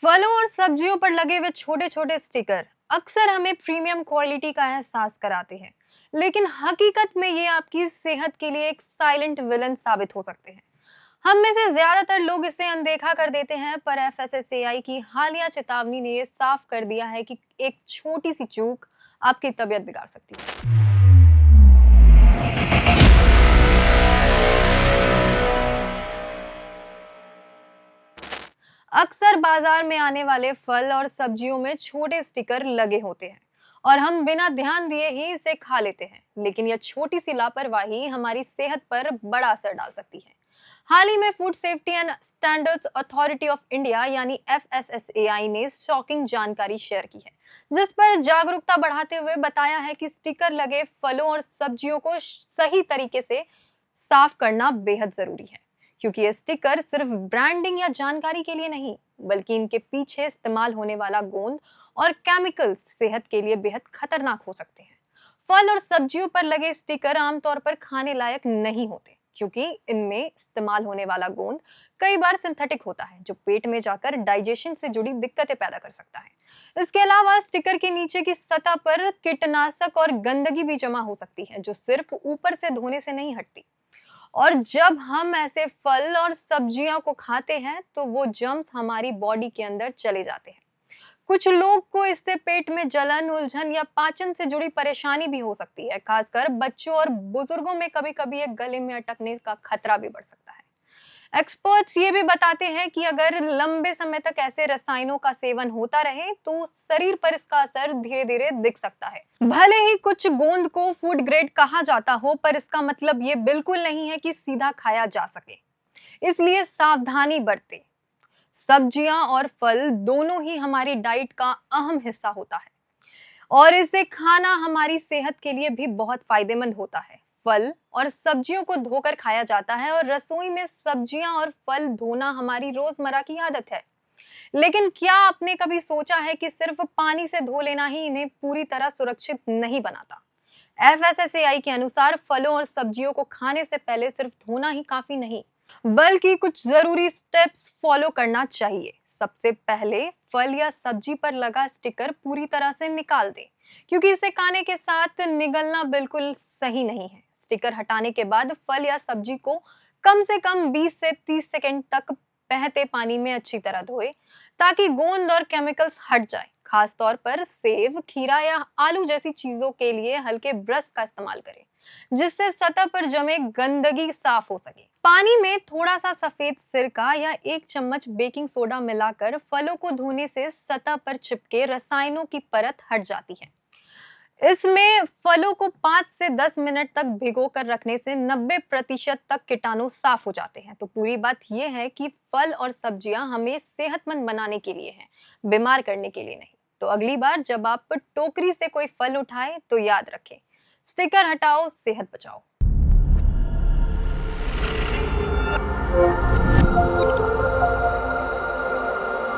फलों और सब्जियों पर लगे हुए छोटे छोटे स्टिकर अक्सर हमें प्रीमियम क्वालिटी का एहसास कराते हैं, लेकिन हकीकत में ये आपकी सेहत के लिए एक साइलेंट विलन साबित हो सकते हैं। हम में से ज्यादातर लोग इसे अनदेखा कर देते हैं, पर एफएसएसएआई की हालिया चेतावनी ने ये साफ कर दिया है कि एक छोटी सी चूक आपकी तबीयत बिगाड़ सकती है। अक्सर बाजार में आने वाले फल और सब्जियों में छोटे स्टिकर लगे होते हैं और हम बिना ध्यान दिए ही इसे खा लेते हैं, लेकिन यह छोटी सी लापरवाही हमारी सेहत पर बड़ा असर डाल सकती है। हाल ही में food safety and standards authority of India यानी एफएसएसएआई ने शॉकिंग जानकारी शेयर की है, जिस पर जागरूकता बढ़ाते हुए बताया है कि स्टिकर लगे फलों और सब्जियों को सही तरीके से साफ करना बेहद जरूरी है, क्योंकि ये स्टिकर सिर्फ ब्रांडिंग या जानकारी के लिए नहीं, बल्कि इनके पीछे इस्तेमाल होने वाला गोंद और केमिकल्स सेहत के लिए बेहद खतरनाक हो सकते हैं। फल और सब्जियों पर लगे स्टिकर आमतौर पर खाने लायक नहीं होते, क्योंकि इनमें इस्तेमाल होने वाला गोंद कई बार सिंथेटिक होता है, जो पेट में जाकर डाइजेशन से जुड़ी दिक्कतें पैदा कर सकता है। इसके अलावा स्टिकर के नीचे की सतह पर कीटनाशक और गंदगी भी जमा हो सकती है, जो सिर्फ ऊपर से धोने से नहीं हटती। और जब हम ऐसे फल और सब्जियां को खाते हैं तो वो जर्म्स हमारी बॉडी के अंदर चले जाते हैं। कुछ लोग को इससे पेट में जलन, उलझन या पाचन से जुड़ी परेशानी भी हो सकती है। खासकर बच्चों और बुजुर्गों में कभी-कभी ये गले में अटकने का खतरा भी बढ़ सकता है। एक्सपर्ट्स ये भी बताते हैं कि अगर लंबे समय तक ऐसे रसायनों का सेवन होता रहे तो शरीर पर इसका असर धीरे धीरे दिख सकता है। भले ही कुछ गोंद को फूड ग्रेड कहा जाता हो, पर इसका मतलब ये बिल्कुल नहीं है कि सीधा खाया जा सके। इसलिए सावधानी बरतें। सब्जियां और फल दोनों ही हमारी डाइट का अहम हिस्सा होता है और इसे खाना हमारी सेहत के लिए भी बहुत फायदेमंद होता है। फल और सब्जियों को धोकर खाया जाता है और रसोई में सब्जियां और फल धोना हमारी रोजमर्रा की आदत है। लेकिन क्या आपने कभी सोचा है कि सिर्फ पानी से धो लेना ही इन्हें पूरी तरह सुरक्षित नहीं बनाता? एफएसएसएआई के अनुसार फलों और सब्जियों को खाने से पहले सिर्फ धोना ही काफी नहीं, बल्कि कुछ जरूरी स्टेप्स फॉलो करना चाहिए। सबसे पहले फल या सब्जी पर लगा स्टिकर पूरी तरह से निकाल दें, क्योंकि इसे खाने के साथ निगलना बिल्कुल सही नहीं है। स्टिकर हटाने के बाद फल या सब्जी को कम से कम 20 से 30 सेकंड तक बहते पानी में अच्छी तरह धोएं, ताकि गोंद और केमिकल्स हट जाए। खास तौर पर सेब, खीरा या आलू जैसी चीजों के लिए हल्के ब्रश का इस्तेमाल करें, जिससे सतह पर जमे गंदगी साफ हो सके। पानी में थोड़ा सा सफेद सिरका या 1 चम्मच बेकिंग सोडा मिलाकर फलों को धोने से सतह पर चिपके रसायनों की परत हट जाती है। इसमें फलों को 5 से 10 मिनट तक भिगो कर रखने से 90% तक कीटाणु साफ हो जाते हैं। तो पूरी बात यह है कि फल और सब्जियां हमें सेहतमंद बनाने के लिए हैं, बीमार करने के लिए नहीं। तो अगली बार जब आप टोकरी से कोई फल उठाएं तो याद रखें, स्टिकर हटाओ, सेहत बचाओ।